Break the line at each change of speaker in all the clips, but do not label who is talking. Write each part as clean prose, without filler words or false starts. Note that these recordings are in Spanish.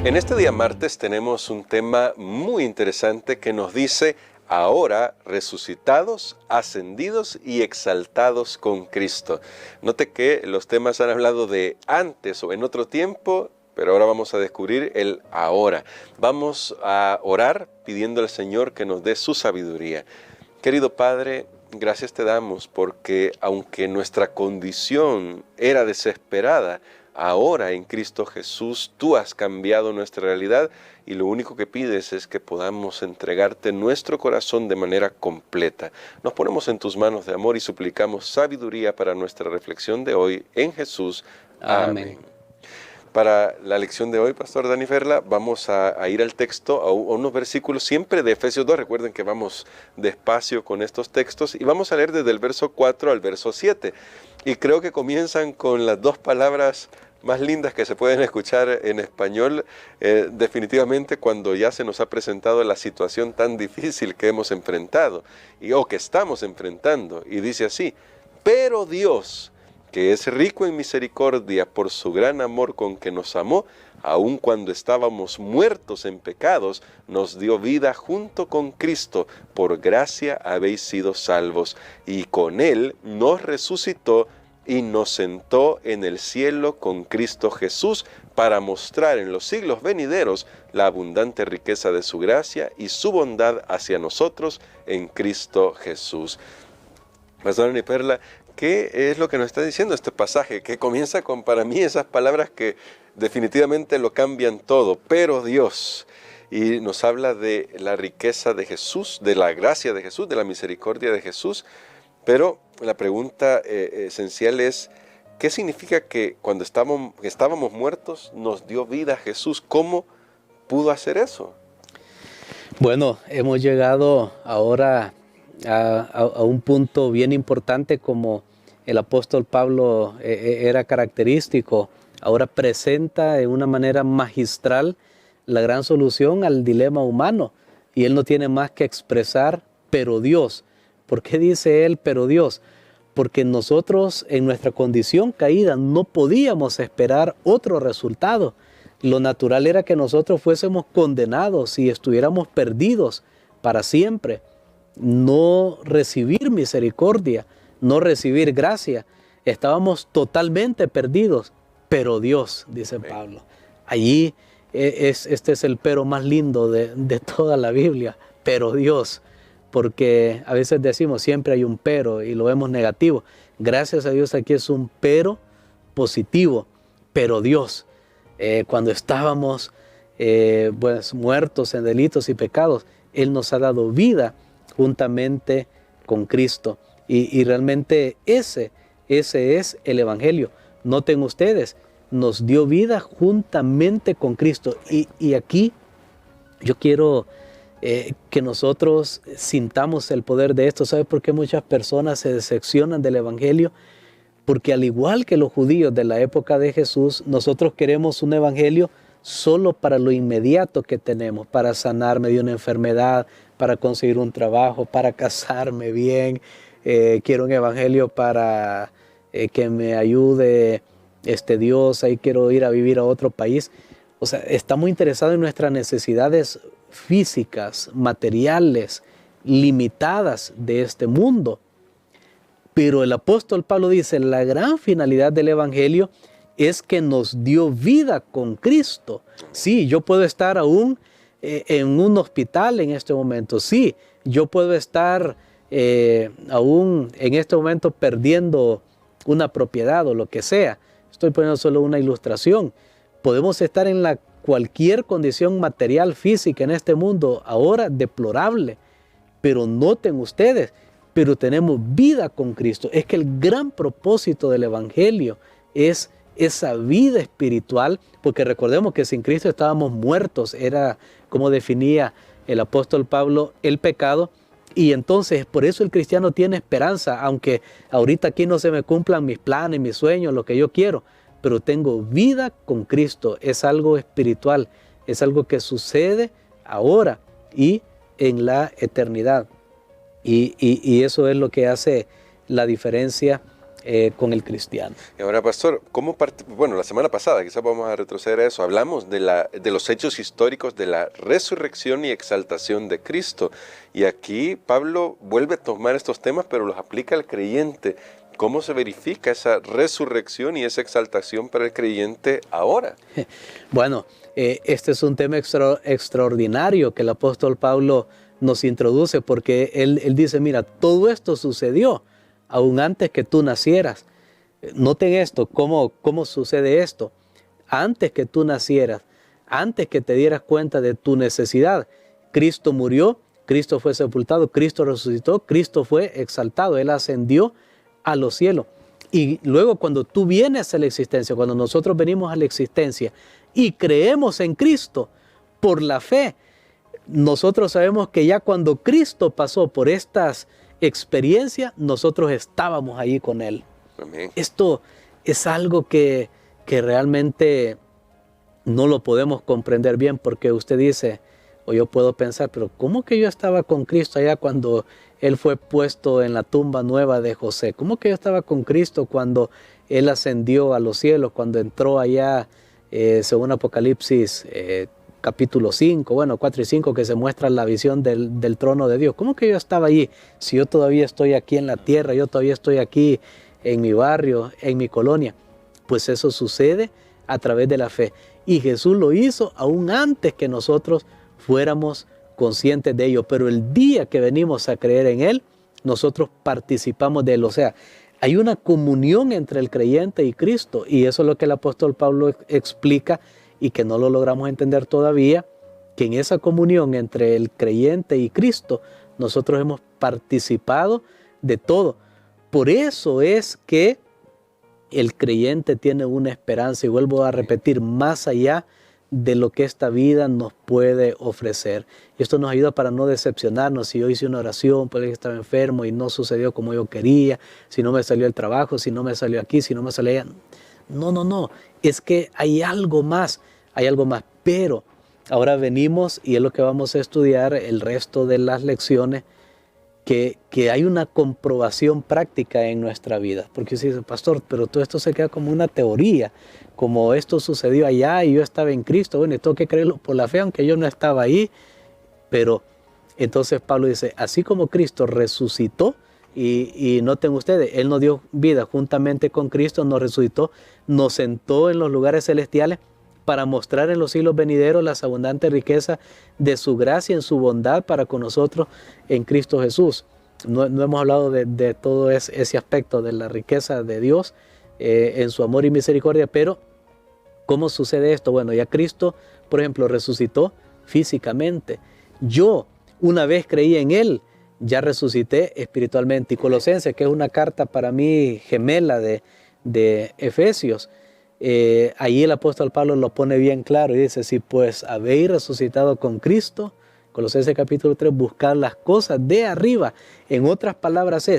En este día martes tenemos un tema muy interesante que nos dice: ahora resucitados, ascendidos y exaltados con Cristo. Note que los temas han hablado de antes o en otro tiempo, pero ahora vamos a descubrir el ahora. Vamos a orar pidiendo al Señor que nos dé su sabiduría. Querido Padre, gracias te damos porque aunque nuestra condición era desesperada, ahora en Cristo Jesús tú has cambiado nuestra realidad y lo único que pides es que podamos entregarte nuestro corazón de manera completa. Nos ponemos en tus manos de amor y suplicamos sabiduría para nuestra reflexión de hoy en Jesús. Amén. Para la lección de hoy, Pastor Dani Ferla, vamos a ir al texto, a unos versículos siempre de Efesios 2. Recuerden que vamos despacio con estos textos y vamos a leer desde el verso 4 al verso 7. Y creo que comienzan con las dos palabras más lindas que se pueden escuchar en español, definitivamente cuando ya se nos ha presentado la situación tan difícil que hemos enfrentado, o que estamos enfrentando. Y dice así: pero Dios, que es rico en misericordia por su gran amor con que nos amó, aun cuando estábamos muertos en pecados, nos dio vida junto con Cristo. Por gracia habéis sido salvos, y con Él nos resucitó y nos sentó en el cielo con Cristo Jesús, para mostrar en los siglos venideros la abundante riqueza de su gracia y su bondad hacia nosotros en Cristo Jesús. Pastor Dani Perla, ¿qué es lo que nos está diciendo este pasaje? Que comienza con, para mí, esas palabras que definitivamente lo cambian todo. Pero Dios, y nos habla de la riqueza de Jesús, de la gracia de Jesús, de la misericordia de Jesús. Pero la pregunta esencial es: ¿qué significa que cuando estábamos muertos nos dio vida Jesús? ¿Cómo pudo hacer eso?
Bueno, hemos llegado ahora a un punto bien importante, como el apóstol Pablo era característico. Ahora presenta de una manera magistral la gran solución al dilema humano, y él no tiene más que expresar: pero Dios. ¿Por qué dice él pero Dios? Porque nosotros en nuestra condición caída no podíamos esperar otro resultado. Lo natural era que nosotros fuésemos condenados y estuviéramos perdidos para siempre. No recibir misericordia, no recibir gracia. Estábamos totalmente perdidos. Pero Dios, dice Pablo. Allí este es el pero más lindo de toda la Biblia. Pero Dios. Porque a veces decimos siempre hay un pero y lo vemos negativo. Gracias a Dios aquí es un pero positivo. Pero Dios, cuando estábamos pues, muertos en delitos y pecados, Él nos ha dado vida juntamente con Cristo. Y realmente ese es el Evangelio. Noten ustedes, nos dio vida juntamente con Cristo. Y aquí yo quiero que nosotros sintamos el poder de esto. ¿Sabe por qué muchas personas se decepcionan del Evangelio? Porque al igual que los judíos de la época de Jesús, nosotros queremos un Evangelio solo para lo inmediato que tenemos, para sanarme de una enfermedad, para conseguir un trabajo, para casarme bien. Quiero un Evangelio para que me ayude Dios, ahí quiero ir a vivir a otro país. O sea, estamos interesados en nuestras necesidades físicas, materiales, limitadas de este mundo. Pero el apóstol Pablo dice: la gran finalidad del Evangelio es que nos dio vida con Cristo. Sí, yo puedo estar aún en un hospital en este momento. Sí, yo puedo estar aún en este momento perdiendo una propiedad o lo que sea. Estoy poniendo solo una ilustración. Podemos estar en cualquier condición material, física en este mundo ahora deplorable. Pero noten ustedes, pero tenemos vida con Cristo. Es que el gran propósito del Evangelio es esa vida espiritual, porque recordemos que sin Cristo estábamos muertos. Era como definía el apóstol Pablo el pecado. Y entonces por eso el cristiano tiene esperanza, aunque ahorita aquí no se me cumplan mis planes, mis sueños, lo que yo quiero. Pero tengo vida con Cristo. Es algo espiritual, es algo que sucede ahora y en la eternidad. Y eso es lo que hace la diferencia con el cristiano.
Y ahora, pastor, bueno, la semana pasada, quizás vamos a retroceder a eso, hablamos de los hechos históricos de la resurrección y exaltación de Cristo. Y aquí Pablo vuelve a tomar estos temas, pero los aplica al creyente. ¿Cómo se verifica esa resurrección y esa exaltación para el creyente ahora?
Bueno, este es un tema extraordinario que el apóstol Pablo nos introduce, porque él dice, mira, todo esto sucedió aún antes que tú nacieras. Noten esto, cómo sucede esto. Antes que tú nacieras, antes que te dieras cuenta de tu necesidad, Cristo murió, Cristo fue sepultado, Cristo resucitó, Cristo fue exaltado, Él ascendió a los cielos. Y luego cuando tú vienes a la existencia, cuando nosotros venimos a la existencia y creemos en Cristo por la fe, nosotros sabemos que ya cuando Cristo pasó por estas experiencias, nosotros estábamos allí con Él.
Amén.
Esto es algo que realmente no lo podemos comprender bien, porque usted dice, o yo puedo pensar, pero ¿cómo que yo estaba con Cristo allá cuando Él fue puesto en la tumba nueva de José? ¿Cómo que yo estaba con Cristo cuando Él ascendió a los cielos, cuando entró allá, según Apocalipsis capítulo 5, bueno, 4 y 5, que se muestra la visión del trono de Dios? ¿Cómo que yo estaba allí si yo todavía estoy aquí en la tierra, yo todavía estoy aquí en mi barrio, en mi colonia? Pues eso sucede a través de la fe. Y Jesús lo hizo aún antes que nosotros fuéramos conscientes de ello. Pero el día que venimos a creer en Él, nosotros participamos de Él. O sea, hay una comunión entre el creyente y Cristo. Y eso es lo que el apóstol Pablo explica y que no lo logramos entender todavía, que en esa comunión entre el creyente y Cristo, nosotros hemos participado de todo. Por eso es que el creyente tiene una esperanza, y vuelvo a repetir, más allá de lo que esta vida nos puede ofrecer. Y esto nos ayuda para no decepcionarnos. Si yo hice una oración porque estaba enfermo y no sucedió como yo quería, si no me salió el trabajo, si no me salió aquí, si no me salió allá. No. Es que hay algo más, Pero ahora venimos, y es lo que vamos a estudiar el resto de las lecciones, que hay una comprobación práctica en nuestra vida. Porque usted dice, pastor, pero todo esto se queda como una teoría, como esto sucedió allá y yo estaba en Cristo, bueno, y tengo que creerlo por la fe, aunque yo no estaba ahí. Pero entonces Pablo dice, así como Cristo resucitó, y noten ustedes, Él nos dio vida juntamente con Cristo, nos resucitó, nos sentó en los lugares celestiales para mostrar en los siglos venideros las abundantes riquezas de su gracia en su bondad para con nosotros en Cristo Jesús. No hemos hablado de todo ese aspecto de la riqueza de Dios en su amor y misericordia, pero ¿cómo sucede esto? Bueno, ya Cristo, por ejemplo, resucitó físicamente. Yo una vez creí en Él, ya resucité espiritualmente. Y Colosenses, que es una carta para mí gemela de Efesios, ahí el apóstol Pablo lo pone bien claro y dice, si pues habéis resucitado con Cristo, Colosenses capítulo 3, buscar las cosas de arriba. En otras palabras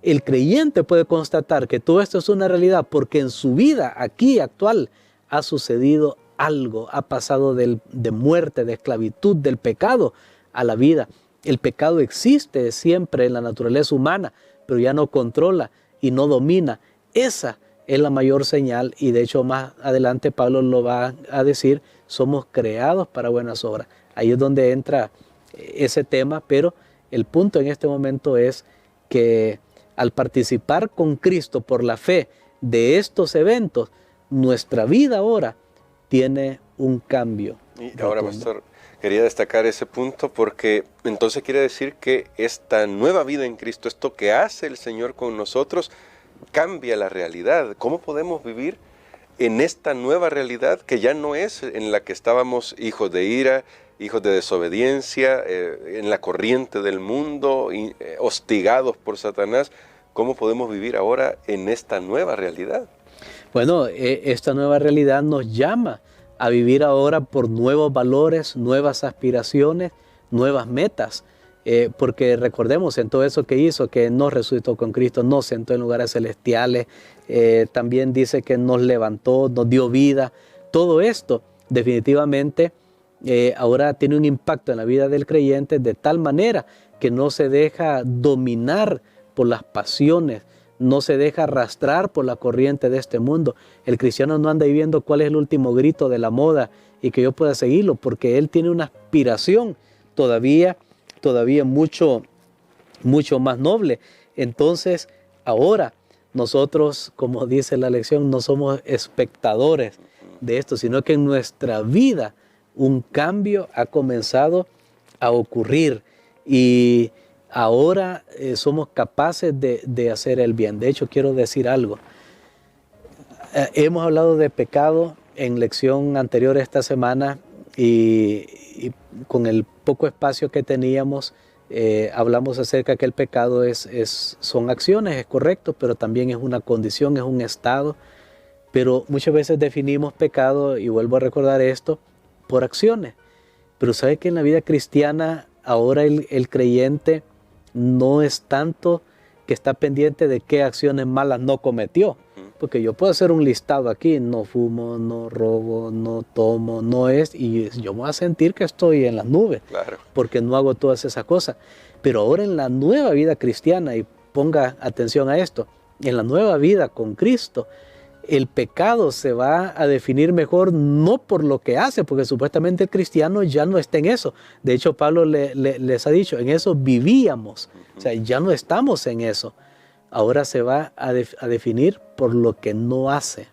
el creyente puede constatar que todo esto es una realidad porque en su vida aquí actual ha sucedido algo, ha pasado de muerte, de esclavitud, del pecado a la vida. El pecado existe siempre en la naturaleza humana, pero ya no controla y no domina. Esa es la mayor señal, y de hecho más adelante Pablo lo va a decir, somos creados para buenas obras. Ahí es donde entra ese tema, pero el punto en este momento es que al participar con Cristo por la fe de estos eventos, nuestra vida ahora tiene un cambio.
Y ahora, pastor, quería destacar ese punto porque entonces quiere decir que esta nueva vida en Cristo, esto que hace el Señor con nosotros, cambia la realidad. ¿Cómo podemos vivir en esta nueva realidad que ya no es en la que estábamos hijos de ira, hijos de desobediencia, en la corriente del mundo, hostigados por Satanás? ¿Cómo podemos vivir ahora en esta nueva realidad?
Bueno, esta nueva realidad nos llama a vivir ahora por nuevos valores, nuevas aspiraciones, nuevas metas. Porque recordemos en todo eso que hizo, que nos resucitó con Cristo, nos sentó en lugares celestiales, también dice que nos levantó, nos dio vida. Todo esto definitivamente ahora tiene un impacto en la vida del creyente de tal manera que no se deja dominar por las pasiones no se deja arrastrar por la corriente de este mundo. El cristiano no anda viviendo cuál es el último grito de la moda y que yo pueda seguirlo, porque él tiene una aspiración todavía mucho más noble. Entonces, ahora nosotros, como dice la lección, no somos espectadores de esto, sino que en nuestra vida un cambio ha comenzado a ocurrir y ahora somos capaces de hacer el bien. De hecho, quiero decir algo. Hemos hablado de pecado en lección anterior esta semana y con el poco espacio que teníamos, hablamos acerca que el pecado son acciones, es correcto, pero también es una condición, es un estado. Pero muchas veces definimos pecado, y vuelvo a recordar esto, por acciones. Pero sabe que en la vida cristiana ahora el creyente no es tanto que está pendiente de qué acciones malas no cometió. Porque yo puedo hacer un listado aquí, no fumo, no robo, no tomo, y yo me voy a sentir que estoy en las nubes, claro, porque no hago todas esas cosas. Pero ahora en la nueva vida cristiana, y ponga atención a esto, en la nueva vida con Cristo, el pecado se va a definir mejor no por lo que hace, porque supuestamente el cristiano ya no está en eso. De hecho, Pablo les ha dicho, en eso vivíamos, o sea, ya no estamos en eso. Ahora se va a definir por lo que no hace,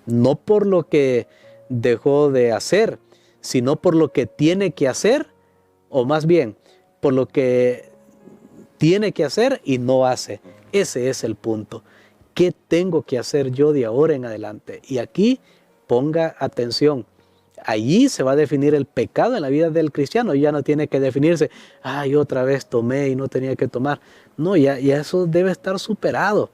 no por lo que dejó de hacer, sino por lo que tiene que hacer, o más bien, por lo que tiene que hacer y no hace. Ese es el punto. ¿Qué tengo que hacer yo de ahora en adelante? Y aquí ponga atención. Allí se va a definir el pecado en la vida del cristiano. Ya no tiene que definirse, ay, otra vez tomé y no tenía que tomar. No, ya eso debe estar superado.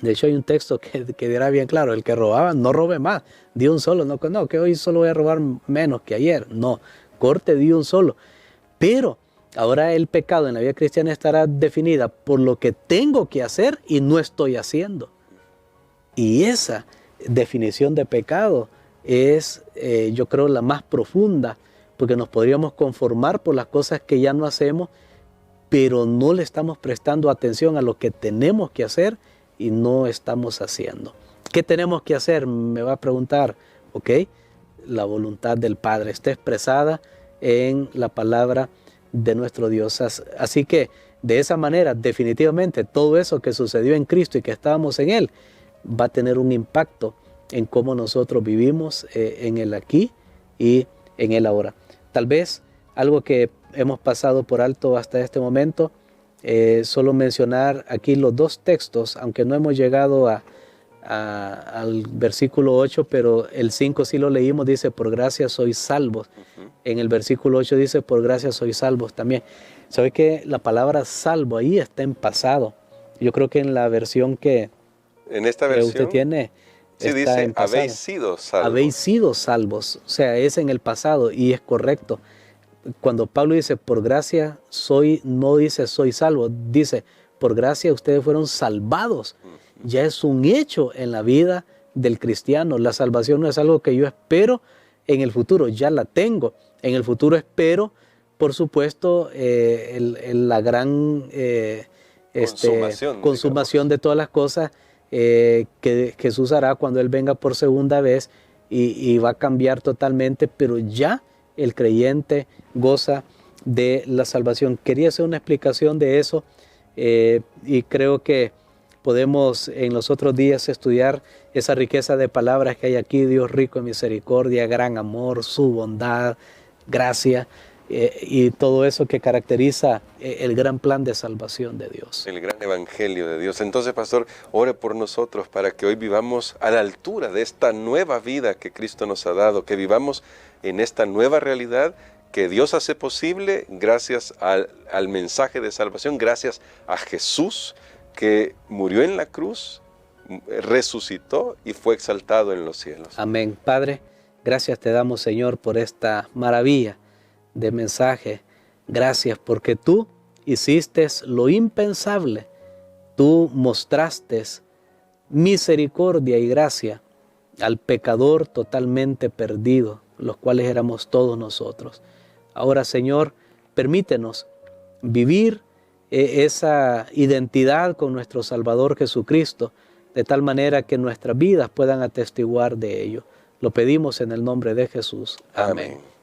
De hecho, hay un texto que dirá bien claro, el que robaba, no robe más. Di un solo, no, que hoy solo voy a robar menos que ayer. No, corte, di un solo. Pero ahora el pecado en la vida cristiana estará definida por lo que tengo que hacer y no estoy haciendo. Y esa definición de pecado es, yo creo, la más profunda, porque nos podríamos conformar por las cosas que ya no hacemos, pero no le estamos prestando atención a lo que tenemos que hacer y no estamos haciendo. ¿Qué tenemos que hacer? Me va a preguntar, ¿ok? La voluntad del Padre está expresada en la palabra de nuestro Dios. Así que de esa manera, definitivamente, todo eso que sucedió en Cristo y que estábamos en Él, va a tener un impacto en cómo nosotros vivimos en el aquí y en el ahora. Tal vez algo que hemos pasado por alto hasta este momento, solo mencionar aquí los dos textos, aunque no hemos llegado al versículo 8, pero el 5 sí lo leímos, dice, por gracia sois salvos. En el versículo 8 dice, por gracia sois salvos también. ¿Sabe que la palabra salvo ahí está en pasado? Yo creo que en la versión que
en esta versión
usted tiene,
sí dice, habéis sido salvos.
Habéis sido salvos, o sea, es en el pasado y es correcto. Cuando Pablo dice, por gracia soy, no dice soy salvo, dice, por gracia ustedes fueron salvados. Ya es un hecho en la vida del cristiano. La salvación no es algo que yo espero en el futuro, ya la tengo. En el futuro espero, por supuesto, la gran consumación de todas las cosas que Jesús hará cuando Él venga por segunda vez y va a cambiar totalmente, pero ya el creyente goza de la salvación. Quería hacer una explicación de eso y creo que podemos en los otros días estudiar esa riqueza de palabras que hay aquí, Dios rico en misericordia, gran amor, su bondad, gracia y todo eso que caracteriza el gran plan de salvación de Dios.
El gran evangelio de Dios. Entonces, pastor, ore por nosotros para que hoy vivamos a la altura de esta nueva vida que Cristo nos ha dado, que vivamos en esta nueva realidad que Dios hace posible gracias al mensaje de salvación, gracias a Jesús que murió en la cruz, resucitó y fue exaltado en los cielos.
Amén. Padre, gracias te damos, Señor, por esta maravilla de mensaje. Gracias porque tú hiciste lo impensable. Tú mostraste misericordia y gracia al pecador totalmente perdido, los cuales éramos todos nosotros. Ahora, Señor, permítenos vivir esa identidad con nuestro Salvador Jesucristo, de tal manera que nuestras vidas puedan atestiguar de ello. Lo pedimos en el nombre de Jesús. Amén.
Amén.